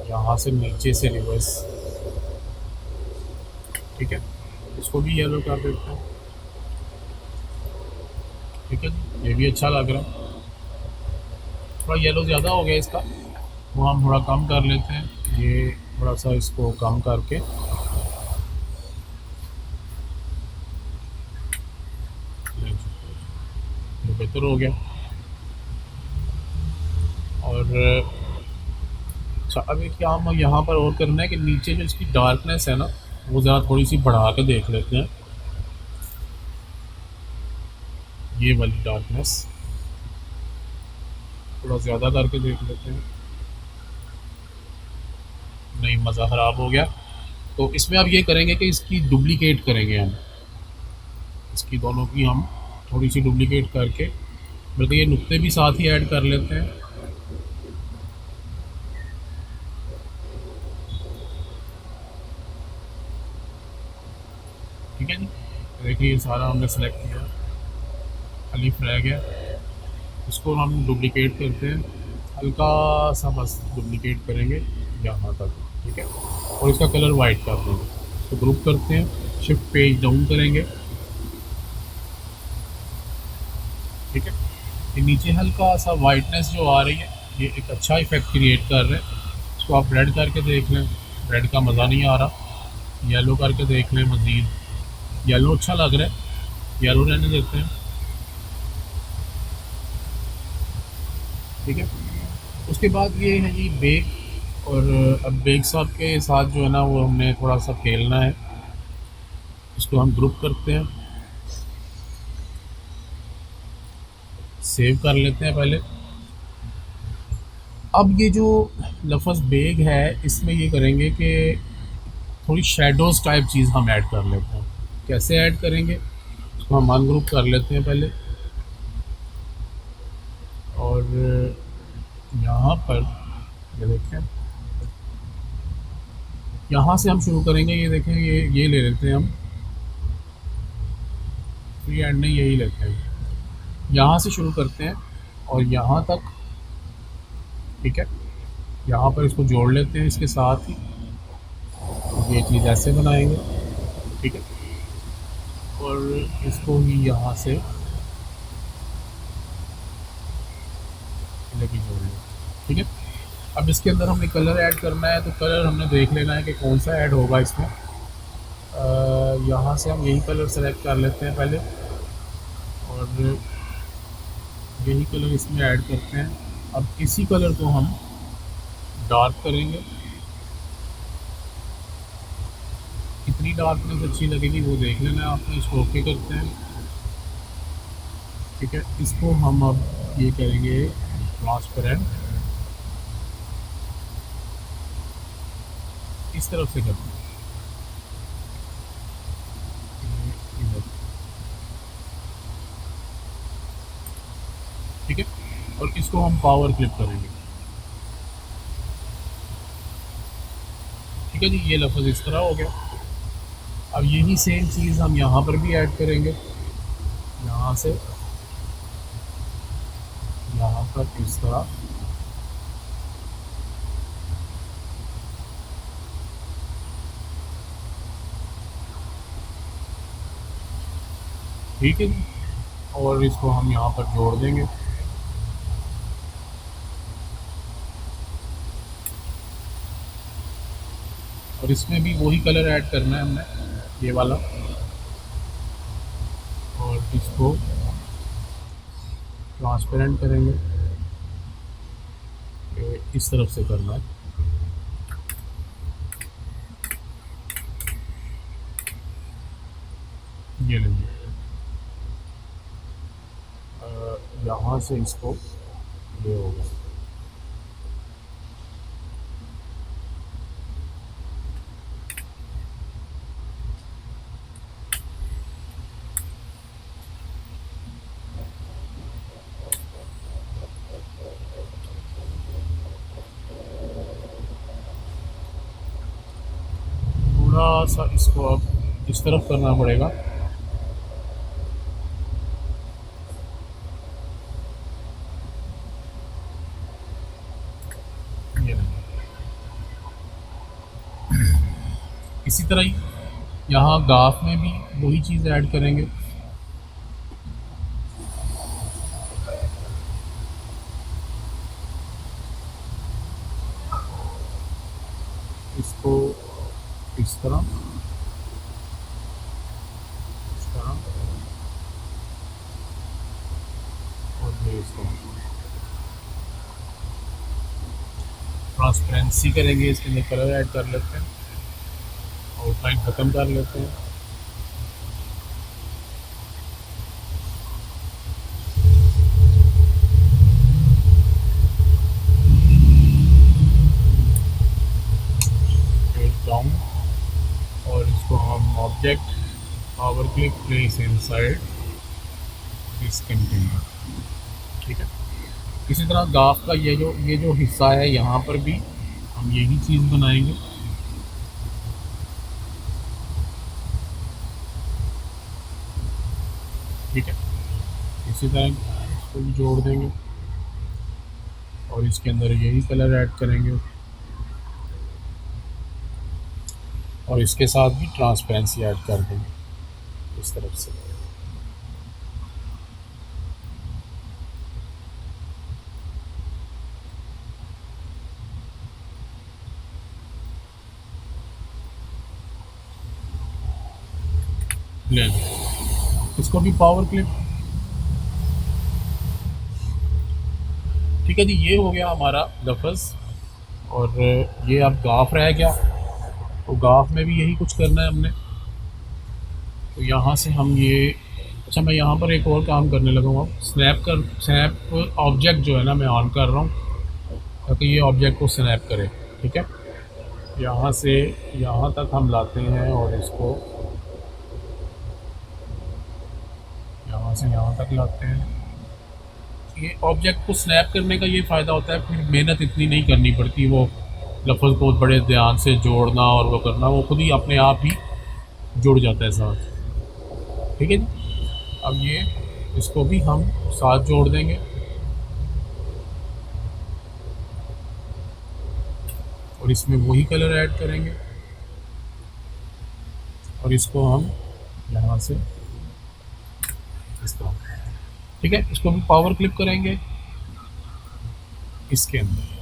यहाँ से नीचे से रिवर्स, ठीक है, इसको भी येलो कर देते हैं। ठीक है जी, ये भी अच्छा लग रहा है। थोड़ा येलो ज़्यादा हो गया इसका, वो हम थोड़ा कम कर लेते हैं। ये थोड़ा सा इसको कम करके ये बेहतर हो गया। और अच्छा, अब एक काम यहाँ पर और करना है कि नीचे जो इसकी डार्कनेस है ना, वो ज़रा थोड़ी सी बढ़ा के देख लेते हैं। ये वाली डार्कनेस थोड़ा ज़्यादा करके देख लेते हैं। नहीं, मज़ा ख़राब हो गया। तो इसमें अब ये करेंगे कि इसकी डुप्लीकेट करेंगे हम, इसकी दोनों की हम थोड़ी सी डुप्लीकेट करके, बल्कि ये नुक्ते भी साथ ही ऐड कर लेते हैं। देखिए ये सारा हमने सेलेक्ट किया, अलिफ रह गया, इसको हम डुप्लिकेट करते हैं, हल्का सा बस डुप्लिकेट करेंगे यहाँ तक, ठीक है, और इसका कलर वाइट कर देंगे। तो ग्रुप करते हैं, शिफ्ट पेज डाउन करेंगे, ठीक है। ये नीचे हल्का सा वाइटनेस जो आ रही है, ये एक अच्छा इफेक्ट क्रिएट कर रहे हैं। इसको आप रेड करके देख लें, रेड का मज़ा नहीं आ रहा, येलो करके देख लें, मज़ीद येलो अच्छा लग रहा है, येलो रहने देते हैं, ठीक है। उसके बाद ये है जी बेग, और अब बेग साहब के साथ जो है ना वो हमने थोड़ा सा खेलना है। इसको हम ग्रुप करते हैं, सेव कर लेते हैं पहले। अब ये जो लफ्ज़ बेग है, इसमें ये करेंगे कि थोड़ी शेडोज़ टाइप चीज़ हम ऐड कर लेते हैं। कैसे ऐड करेंगे, इसको हम अनग्रुप कर लेते हैं पहले, और यहाँ पर ये देखें, यहाँ से हम शुरू करेंगे। ये देखें, ये ले लेते हैं हम, फ्री हैंड नहीं, यही लेते हैं, यहाँ से शुरू करते हैं और यहाँ तक, ठीक है। यहाँ पर इसको जोड़ लेते हैं इसके साथ ही, ये चीज़ ऐसे बनाएंगे, ठीक है, और इसको ही यहाँ से लेके जोड़ लें, ठीक है। अब इसके अंदर हमने कलर ऐड करना है, तो कलर हमने देख लेना है कि कौन सा ऐड होगा इसमें। यहाँ से हम यही कलर सेलेक्ट कर लेते हैं पहले, और यही कलर इसमें ऐड करते हैं। अब इसी कलर को हम डार्क करेंगे, कितनी डार्कनेस अच्छी लगेगी वो देख लेना है आपने। इसको ओके करते हैं, ठीक है। इसको हम अब ये करेंगे ट्रांसपेरेंट, इस तरफ से करते हैं, ठीक है, और इसको हम पावर क्लिप करेंगे, ठीक है जी। ये लफ्ज़ इस तरह हो गया। अब यही सेम चीज़ हम यहाँ पर भी ऐड करेंगे, यहाँ से यहाँ पर इस तरह, ठीक है जी, और इसको हम यहाँ पर जोड़ देंगे। और इसमें भी वही कलर ऐड करना है हमने, ये वाला, और इसको ट्रांसपेरेंट करेंगे, इस तरफ से करना है, ये लेंगे, यहाँ से इसको ये होगा, थोड़ा सा इसको अब इस तरफ करना पड़ेगा, ये लेंगे। इसी तरह ही यहाँ गाफ में भी वही चीज़ ऐड करेंगे, इसको इस तरह, इस तरह, और ये इसको ट्रांसपेरेंसी करेंगे, इसके अंदर कलर ऐड कर लेते हैं, आउटलाइन ख़त्म कर लेते हैं, पेज डाउन, और इसको हम object power click place inside this container, ठीक है। इसी तरह गाफ का ये जो हिस्सा है, यहाँ पर भी हम यही चीज़ बनाएंगे, इसी तरह इसको भी जोड़ देंगे और इसके अंदर यही कलर ऐड करेंगे और इसके साथ भी ट्रांसपेरेंसी ऐड कर देंगे इस तरफ से। ले इसको भी पावर क्लिप। ठीक है जी, ये हो गया हमारा लफ्ज़। और ये अब गाफ रह गया, तो गाफ में भी यही कुछ करना है हमने। तो यहाँ से हम ये, अच्छा मैं यहाँ पर एक और काम करने लगा हूँ। स्नैप ऑब्जेक्ट जो है ना मैं ऑन कर रहा हूँ ताकि ये ऑब्जेक्ट को स्नैप करे। ठीक है, यहाँ से यहाँ तक हम लाते हैं और इसको यहाँ से यहाँ तक लाते हैं। ये ऑब्जेक्ट को स्नैप करने का ये फ़ायदा होता है, फिर मेहनत इतनी नहीं करनी पड़ती। वो लफ्ज़ को बड़े ध्यान से जोड़ना और वो करना, वो खुद ही अपने आप ही जुड़ जाता है साथ। ठीक है जी, अब ये इसको भी हम साथ जोड़ देंगे और इसमें वही कलर ऐड करेंगे और इसको हम यहाँ से इस तरह। ठीक है, इसको भी पावर क्लिप करेंगे इसके अंदर।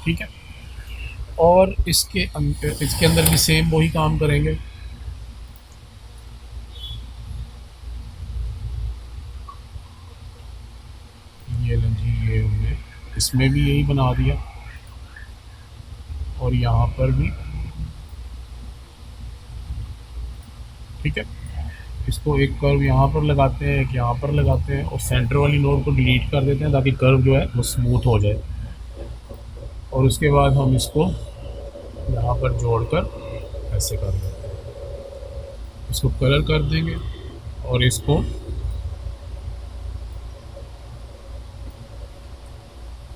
ठीक है, और इसके अंदर भी सेम वही काम करेंगे। ये लें जी, ये हमने इसमें भी यही बना दिया और यहाँ पर भी। ठीक है, इसको एक कर्व यहाँ पर लगाते हैं, एक यहाँ पर लगाते हैं और सेंटर वाली नोड को डिलीट कर देते हैं ताकि कर्व जो है वो स्मूथ हो जाए। और उसके बाद हम इसको यहाँ पर जोड़कर ऐसे कर देते हैं, इसको कलर कर देंगे और इसको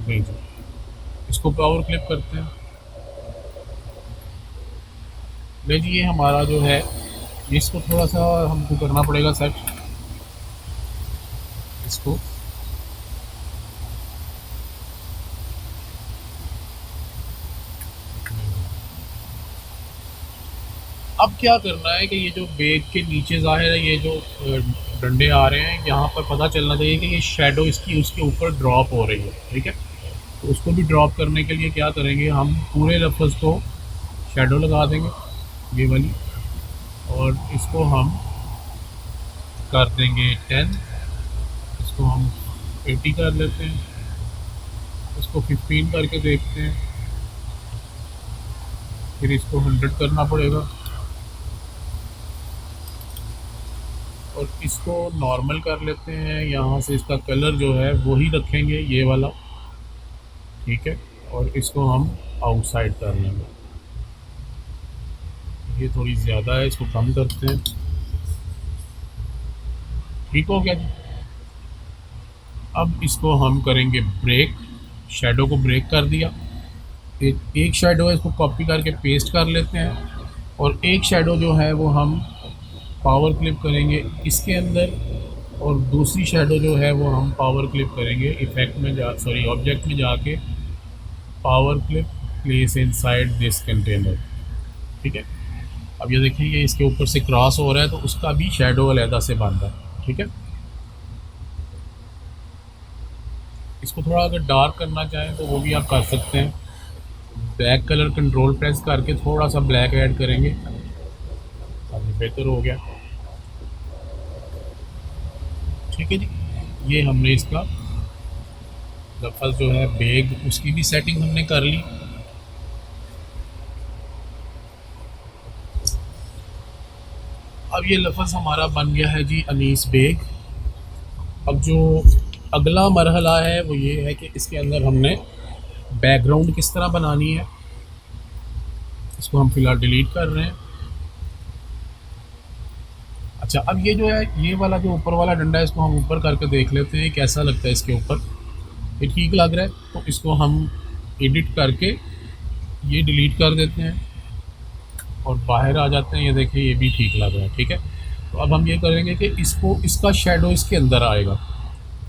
नहीं जी, इसको पावर क्लिप करते हैं। ले जी, ये हमारा जो है इसको थोड़ा सा हमको करना पड़ेगा सेट इसको। अब क्या करना है कि ये जो बेग के नीचे ज़ाहिर है ये जो डंडे आ रहे हैं, यहाँ पर पता चलना चाहिए कि ये शेडो इसकी उसके ऊपर ड्रॉप हो रही है। ठीक है, तो उसको भी ड्रॉप करने के लिए क्या करेंगे, हम पूरे लफ्ज़ को शेडो लगा देंगे ये वाली, और इसको हम कर देंगे 10, इसको हम 80 कर लेते हैं, इसको 15 करके देखते हैं, फिर इसको 100 करना पड़ेगा और इसको नॉर्मल कर लेते हैं। यहाँ से इसका कलर जो है वही रखेंगे ये वाला। ठीक है, और इसको हम आउटसाइड कर लेंगे। ये थोड़ी ज़्यादा है, इसको कम करते हैं। ठीक हो गया जी। अब इसको हम करेंगे ब्रेक, शेडो को ब्रेक कर दिया। एक शेडो है, इसको कॉपी करके पेस्ट कर लेते हैं और एक शेडो जो है वो हम पावर क्लिप करेंगे इसके अंदर और दूसरी शेडो जो है वो हम पावर क्लिप करेंगे इफेक्ट में ऑब्जेक्ट में जाके power clip place inside this container. ठीक है, अब ये देखिए ये इसके ऊपर से क्रॉस हो रहा है तो उसका भी शेडो अलहदा से बन रहा है। ठीक है, इसको थोड़ा अगर डार्क करना चाहें तो वो भी आप कर सकते हैं। ब्लैक कलर कंट्रोल प्रेस करके थोड़ा सा ब्लैक ऐड करेंगे, अभी बेहतर हो गया। ठीक है जी, ये हमने इसका लफ्ज़ जो है बेग, उसकी भी सेटिंग हमने कर ली। अब ये लफ्ज़ हमारा बन गया है जी अनीस बेग। अब जो अगला मरहला है वो ये है कि इसके अंदर हमने बैकग्राउंड किस तरह बनानी है। इसको हम फ़िलहाल डिलीट कर रहे हैं। अच्छा, अब ये जो है ये वाला जो ऊपर वाला डंडा है इसको हम ऊपर करके देख लेते हैं कैसा लगता है इसके ऊपर। ये ठीक लग रहा है तो इसको हम एडिट करके ये डिलीट कर देते हैं और बाहर आ जाते हैं। ये देखिए ये भी ठीक लग रहा है। ठीक है, तो अब हम ये करेंगे कि इसको, इसका शेडो इसके अंदर आएगा।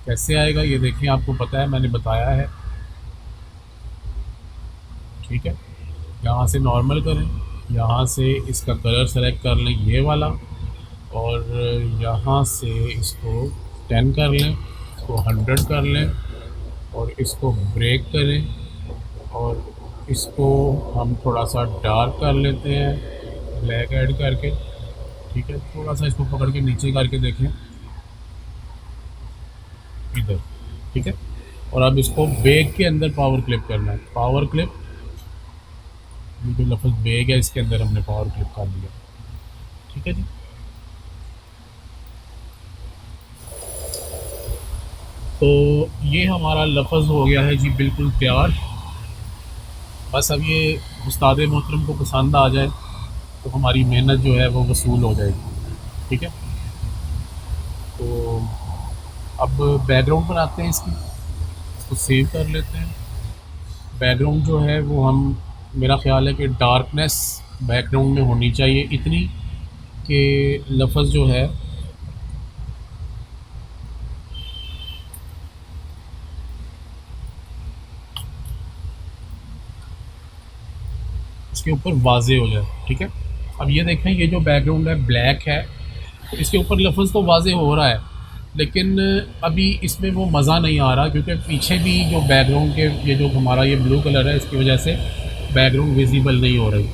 कैसे आएगा ये देखें, आपको पता है, मैंने बताया है। ठीक है, यहाँ से नॉर्मल करें, यहाँ से इसका कलर सेलेक्ट कर लें ये वाला, और यहाँ से इसको 10 कर लें, इसको 100 कर लें, और इसको ब्रेक करें, और इसको हम थोड़ा सा डार्क कर लेते हैं ब्लैक ऐड करके। ठीक है, थोड़ा सा इसको पकड़ के नीचे करके देखें इधर। ठीक है, और अब इसको बेग के अंदर पावर क्लिप करना है, पावर क्लिप। ये जो लफ्ज़ बेग है इसके अंदर हमने पावर क्लिप कर दिया। ठीक है जी। तो ये हमारा लफ्ज़ हो गया है जी बिल्कुल तैयार। बस अब ये उस्ताद मोहतरम को पसंद आ जाए तो हमारी मेहनत जो है वो वसूल हो जाएगी। ठीक है, तो अब बैकग्राउंड बनाते हैं इसकी, इसको सेव कर लेते हैं। बैकग्राउंड जो है वो हम, मेरा ख़्याल है कि डार्कनेस बैकग्राउंड में होनी चाहिए इतनी कि लफ्ज़ जो है उसके ऊपर वाज़े हो जाए। ठीक है, अब ये देखें, ये जो बैकग्राउंड है ब्लैक है, तो इसके ऊपर लफ्ज़ तो वाज़े हो रहा है, लेकिन अभी इसमें वो मज़ा नहीं आ रहा, क्योंकि पीछे भी जो बैकग्राउंड के, ये जो हमारा ये ब्लू कलर है, इसकी वजह से बैकग्राउंड विजिबल नहीं हो रही।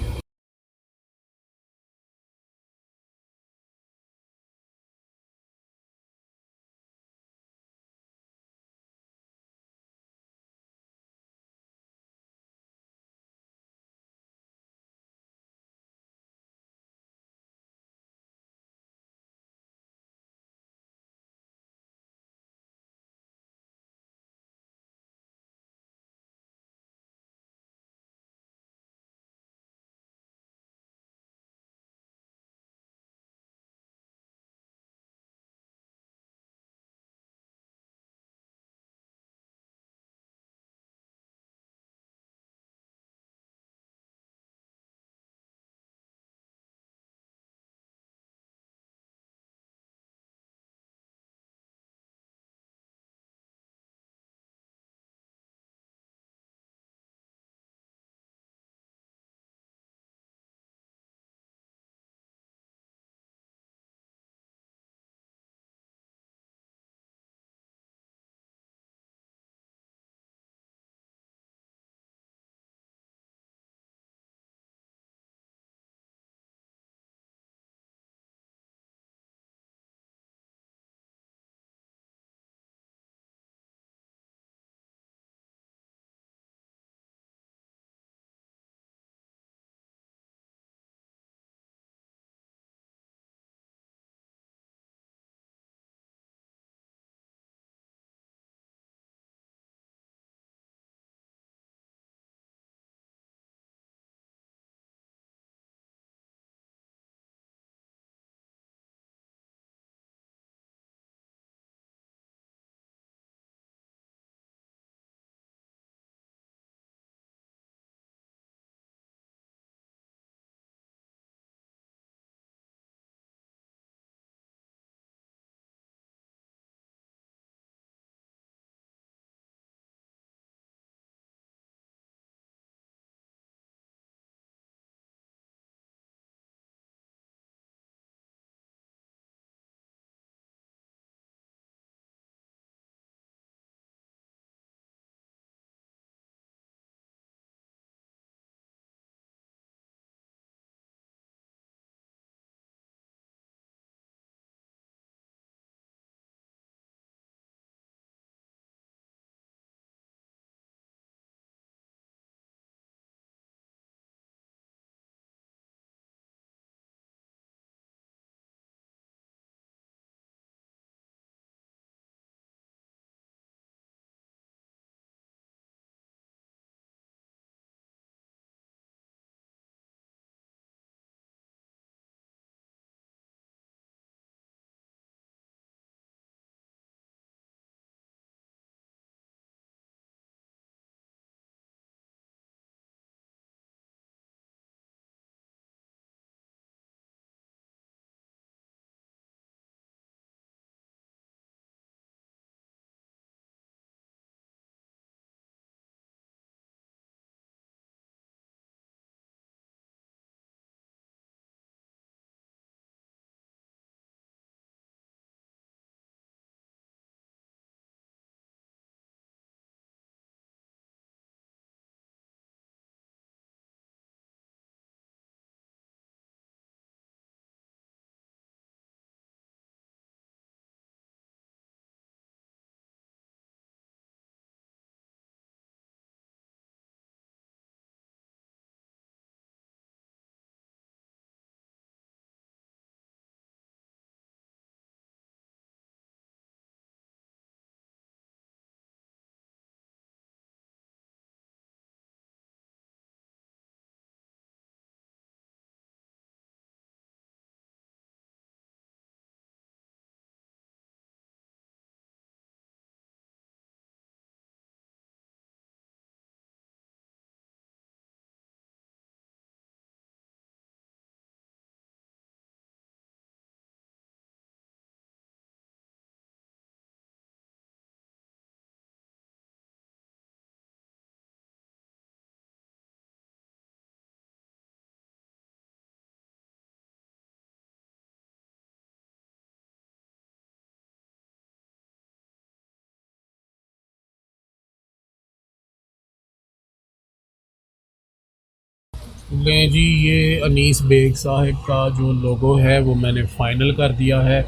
लें जी, ये अनीस बेग साहब का जो लोगो है वो मैंने फ़ाइनल कर दिया है।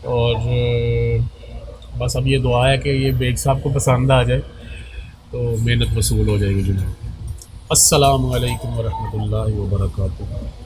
और बस अब ये दुआ है कि ये बेग साहब को पसंद आ जाए तो मेहनत वसूल हो जाएगी जनाब। अस्सलामु अलैकुम वरहमतुल्लाहि वबरकातुहू।